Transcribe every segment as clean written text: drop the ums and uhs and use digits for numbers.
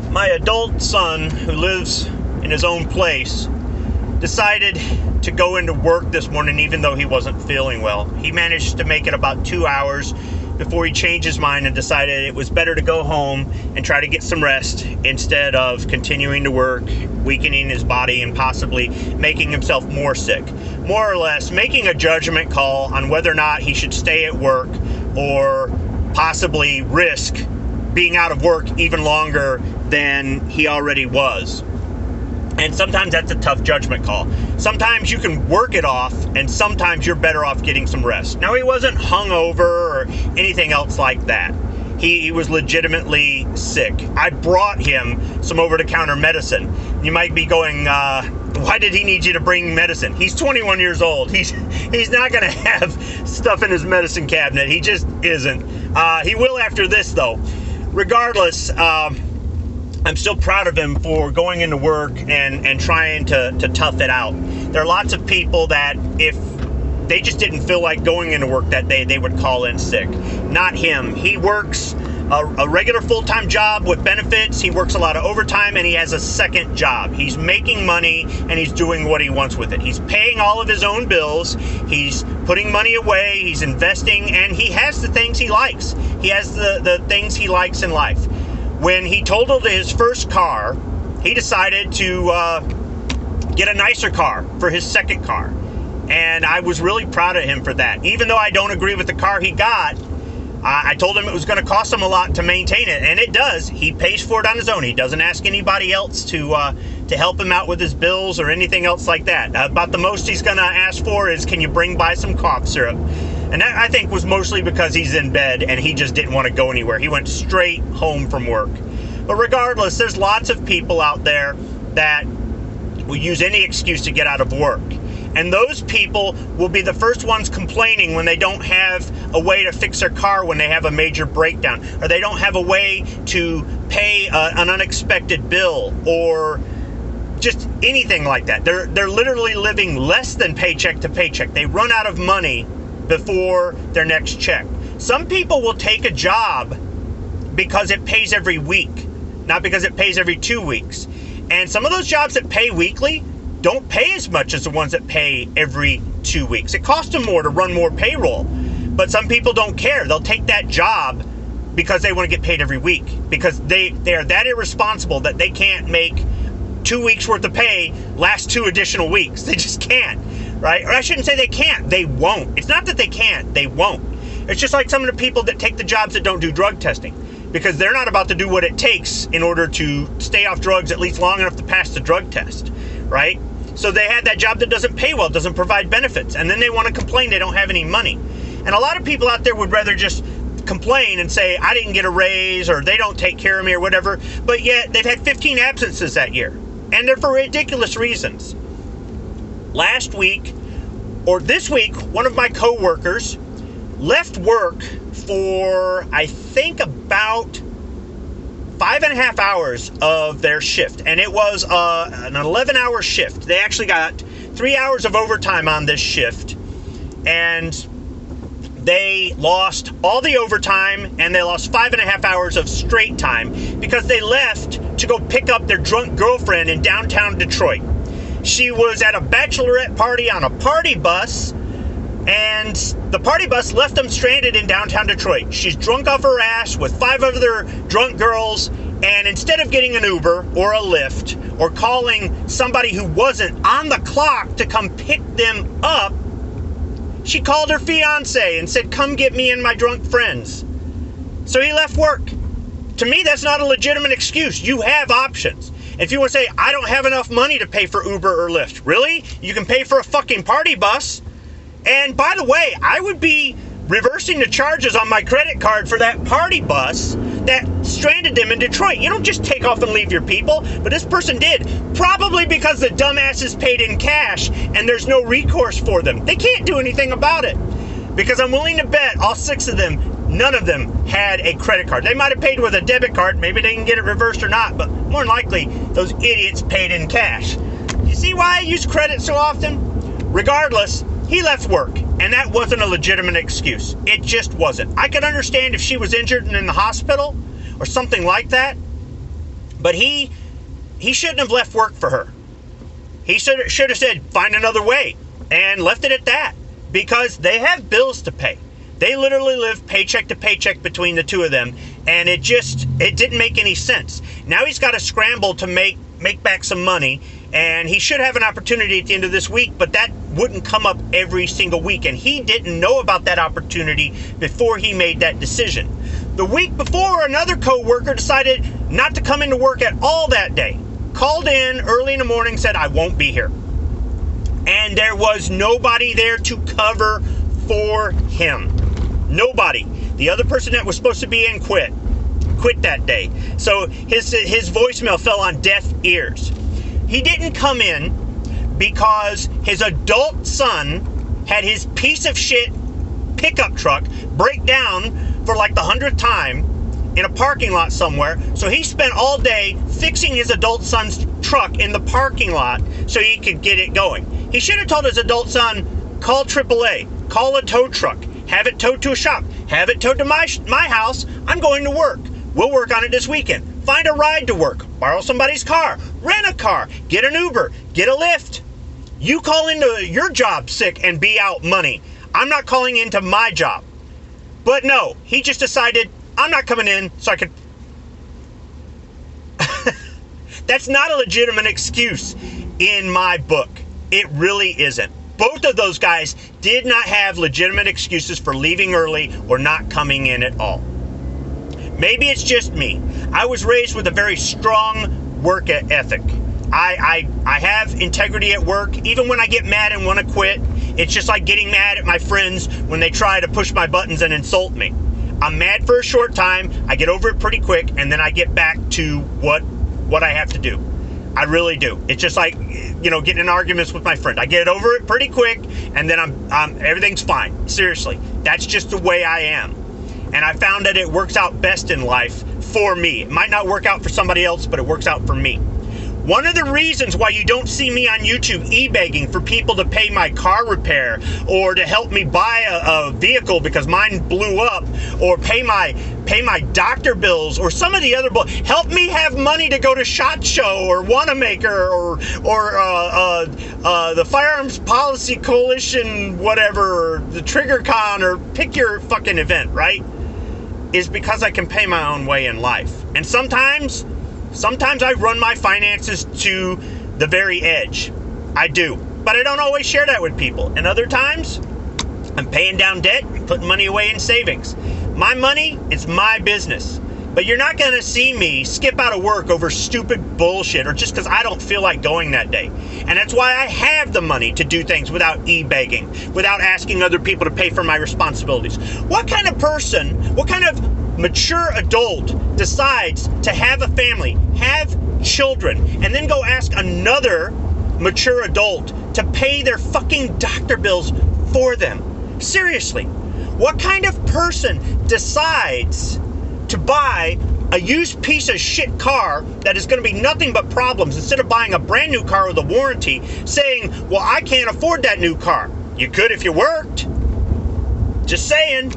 My adult son, who lives in his own place, decided to go into work this morning even though he wasn't feeling well. He managed to make it about 2 hours before he changed his mind and decided it was better to go home and try to get some rest instead of continuing to work, weakening his body and possibly making himself more sick. More or less making a judgment call on whether or not he should stay at work or possibly risk being out of work even longer than he already was. And sometimes that's a tough judgment call. Sometimes you can work it off, and sometimes you're better off getting some rest. Now, he wasn't hungover or anything else like that. He was legitimately sick. I brought him some over-the-counter medicine. You might be going, why did he need you to bring medicine? He's 21 years old. He's not going to have stuff in his medicine cabinet. He just isn't. He will after this, though. Regardless, I'm still proud of him for going into work and trying to tough it out. There are lots of people that if they just didn't feel like going into work that day, they would call in sick. Not him. He works a regular full-time job with benefits. He works a lot of overtime, and he has a second job. He's making money, and he's doing what he wants with it. He's paying all of his own bills. He's putting money away. He's investing, and he has the things he likes. He has the things he likes in life. When he totaled his first car, he decided to get a nicer car for his second car. And I was really proud of him for that. Even though I don't agree with the car he got, I told him it was going to cost him a lot to maintain it, and it does. He pays for it on his own. He doesn't ask anybody else to help him out with his bills or anything else like that. About the most he's going to ask for is, can you bring by some cough syrup? And that, I think, was mostly because he's in bed and he just didn't want to go anywhere. He went straight home from work. But regardless, there's lots of people out there that will use any excuse to get out of work. And those people will be the first ones complaining when they don't have a way to fix their car when they have a major breakdown, or they don't have a way to pay an unexpected bill, or just anything like that. They're literally living less than paycheck to paycheck. They run out of money before their next check. Some people will take a job because it pays every week, not because it pays every 2 weeks. And some of those jobs that pay weekly don't pay as much as the ones that pay every 2 weeks. It costs them more to run more payroll. But some people don't care. They'll take that job because they want to get paid every week, because they are that irresponsible that they can't make 2 weeks worth of pay last 2 additional weeks. They just can't, right? Or I shouldn't say they can't. They won't. It's not that they can't. They won't. It's just like some of the people that take the jobs that don't do drug testing, because they're not about to do what it takes in order to stay off drugs at least long enough to pass the drug test, right? So they had that job that doesn't pay well, doesn't provide benefits, and then they want to complain they don't have any money. And a lot of people out there would rather just complain and say, I didn't get a raise, or they don't take care of me, or whatever, but yet they've had 15 absences that year, and they're for ridiculous reasons. Last week, or this week, one of my coworkers left work for, I think, about 5.5 hours of their shift, and it was an 11-hour shift. They actually got 3 hours of overtime on this shift, and they lost all the overtime, and they lost 5.5 hours of straight time because they left to go pick up their drunk girlfriend in downtown Detroit. She was at a bachelorette party on a party bus, and the party bus left them stranded in downtown Detroit. She's drunk off her ass with 5 other drunk girls, and instead of getting an Uber or a Lyft or calling somebody who wasn't on the clock to come pick them up, she called her fiance and said, come get me and my drunk friends. So he left work. To me, that's not a legitimate excuse. You have options. If you want to say, I don't have enough money to pay for Uber or Lyft, really? You can pay for a fucking party bus. And by the way, I would be reversing the charges on my credit card for that party bus that stranded them in Detroit. You don't just take off and leave your people, but this person did. Probably because the dumbasses paid in cash and there's no recourse for them. They can't do anything about it. Because I'm willing to bet all 6 of them, none of them had a credit card. They might have paid with a debit card. Maybe they can get it reversed or not, but more than likely, those idiots paid in cash. You see why I use credit so often? Regardless, he left work, and that wasn't a legitimate excuse. It just wasn't. I could understand if she was injured and in the hospital or something like that, But he shouldn't have left work for her. He should have said, find another way, and left it at that, because they have bills to pay. They literally live paycheck to paycheck between the two of them, and it didn't make any sense. Now he's got to scramble to make back some money, and he should have an opportunity at the end of this week, but that wouldn't come up every single week, and he didn't know about that opportunity before he made that decision. The week before, another co-worker decided not to come into work at all that day. Called in early in the morning, said, I won't be here. And there was nobody there to cover for him. Nobody. The other person that was supposed to be in quit that day. So his voicemail fell on deaf ears. He didn't come in because his adult son had his piece of shit pickup truck break down for like the 100th time in a parking lot somewhere. So he spent all day fixing his adult son's truck in the parking lot so he could get it going. He should have told his adult son, call AAA, call a tow truck, have it towed to a shop, have it towed to my house. I'm going to work. We'll work on it this weekend. Find a ride to work, borrow somebody's car, rent a car, get an Uber, get a Lyft. You call into your job sick and be out money. I'm not calling into my job. But no, he just decided, I'm not coming in so I could... That's not a legitimate excuse in my book. It really isn't. Both of those guys did not have legitimate excuses for leaving early or not coming in at all. Maybe it's just me. I was raised with a very strong work ethic. I have integrity at work. Even when I get mad and want to quit, it's just like getting mad at my friends when they try to push my buttons and insult me. I'm mad for a short time, I get over it pretty quick, and then I get back to what I have to do. I really do. It's just like, getting in arguments with my friend. I get over it pretty quick, and then everything's fine. Seriously, that's just the way I am. And I found that it works out best in life for me. It might not work out for somebody else, but it works out for me. One of the reasons why you don't see me on YouTube e-begging for people to pay my car repair or to help me buy a vehicle because mine blew up, or pay my doctor bills, or some of the other help me have money to go to SHOT Show or Wanamaker or the Firearms Policy Coalition, whatever, or the TriggerCon, or pick your fucking event, right? Is because I can pay my own way in life. And sometimes I run my finances to the very edge. I do. But I don't always share that with people. And other times, I'm paying down debt and putting money away in savings. My money is my business. But you're not going to see me skip out of work over stupid bullshit or just because I don't feel like going that day. And that's why I have the money to do things without e-begging, without asking other people to pay for my responsibilities. What kind of mature adult decides to have a family, have children, and then go ask another mature adult to pay their fucking doctor bills for them? Seriously, what kind of person decides to buy a used piece of shit car that is going to be nothing but problems instead of buying a brand new car with a warranty, saying, well, I can't afford that new car? You could if you worked. Just saying.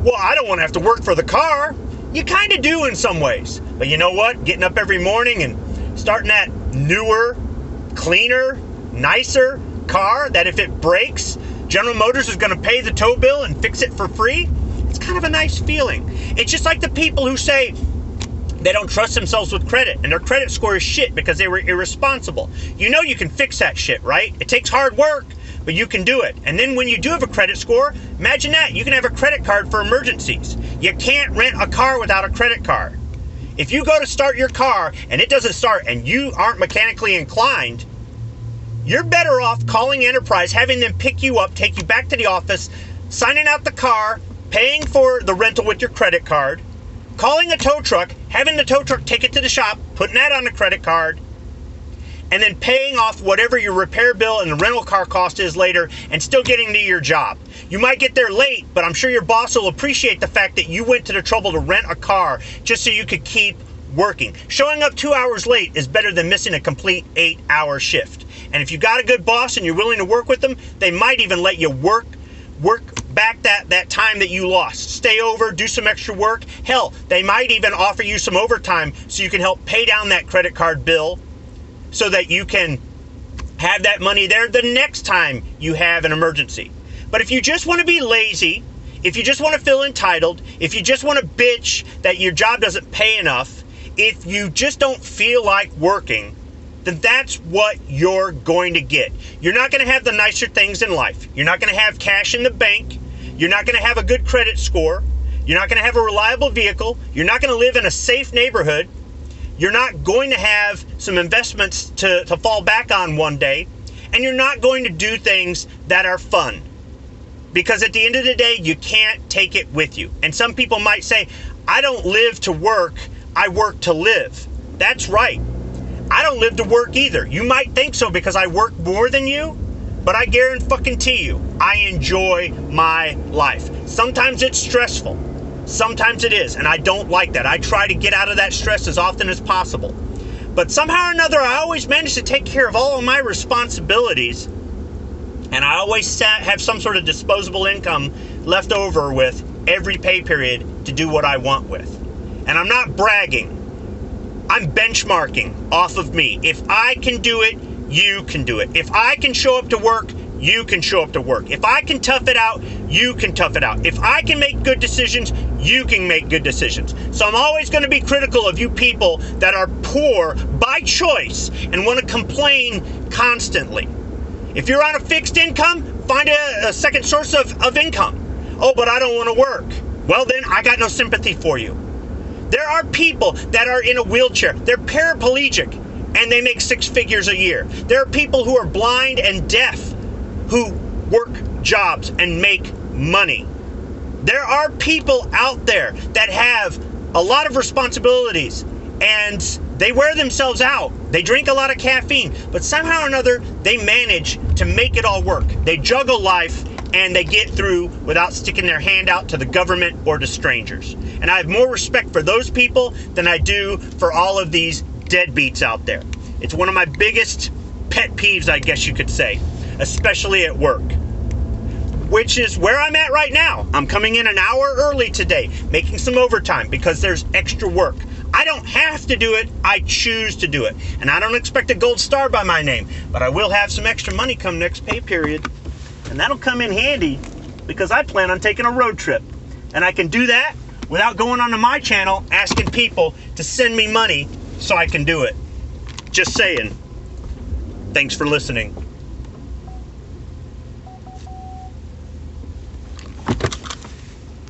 Well, I don't want to have to work for the car. You kind of do in some ways. But you know what? Getting up every morning and starting that newer, cleaner, nicer car that if it breaks, General Motors is going to pay the tow bill and fix it for free. It's kind of a nice feeling. It's just like the people who say they don't trust themselves with credit and their credit score is shit because they were irresponsible. You know you can fix that shit, right? It takes hard work, but you can do it. And then when you do have a credit score, imagine that. You can have a credit card for emergencies. You can't rent a car without a credit card. If you go to start your car and it doesn't start and you aren't mechanically inclined, you're better off calling Enterprise, having them pick you up, take you back to the office, signing out the car, paying for the rental with your credit card, calling a tow truck, having the tow truck take it to the shop, putting that on the credit card, and then paying off whatever your repair bill and the rental car cost is later and still getting to your job. You might get there late, but I'm sure your boss will appreciate the fact that you went to the trouble to rent a car just so you could keep working. Showing up 2 hours late is better than missing a complete 8-hour shift. And if you got a good boss and you're willing to work with them, they might even let you work back that time that you lost. Stay over, do some extra work. Hell, they might even offer you some overtime so you can help pay down that credit card bill so that you can have that money there the next time you have an emergency. But if you just want to be lazy, if you just want to feel entitled, if you just want to bitch that your job doesn't pay enough, if you just don't feel like working, then that's what you're going to get. You're not going to have the nicer things in life. You're not going to have cash in the bank. You're not going to have a good credit score. You're not going to have a reliable vehicle. You're not going to live in a safe neighborhood. You're not going to have some investments to fall back on one day. And you're not going to do things that are fun. Because at the end of the day, you can't take it with you. And some people might say, I don't live to work, I work to live. That's right. I don't live to work either. You might think so because I work more than you, but I guarantee you, I enjoy my life. Sometimes it's stressful. Sometimes it is, and I don't like that. I try to get out of that stress as often as possible. But somehow or another, I always manage to take care of all of my responsibilities, and I always have some sort of disposable income left over with every pay period to do what I want with. And I'm not bragging. I'm benchmarking off of me. If I can do it, you can do it. If I can show up to work, you can show up to work. If I can tough it out, you can tough it out. If I can make good decisions, you can make good decisions. So I'm always going to be critical of you people that are poor by choice and want to complain constantly. If you're on a fixed income, find a second source of income. Oh, but I don't want to work. Well, then I got no sympathy for you. There are people that are in a wheelchair. They're paraplegic and they make 6 figures a year. There are people who are blind and deaf who work jobs and make money. There are people out there that have a lot of responsibilities and they wear themselves out. They drink a lot of caffeine, but somehow or another, they manage to make it all work. They juggle life and they get through without sticking their hand out to the government or to strangers. And I have more respect for those people than I do for all of these deadbeats out there. It's one of my biggest pet peeves, I guess you could say, especially at work, which is where I'm at right now. I'm coming in an hour early today, making some overtime because there's extra work. I don't have to do it, I choose to do it. And I don't expect a gold star by my name, but I will have some extra money come next pay period. And that'll come in handy because I plan on taking a road trip. And I can do that without going onto my channel asking people to send me money so I can do it. Just saying. Thanks for listening.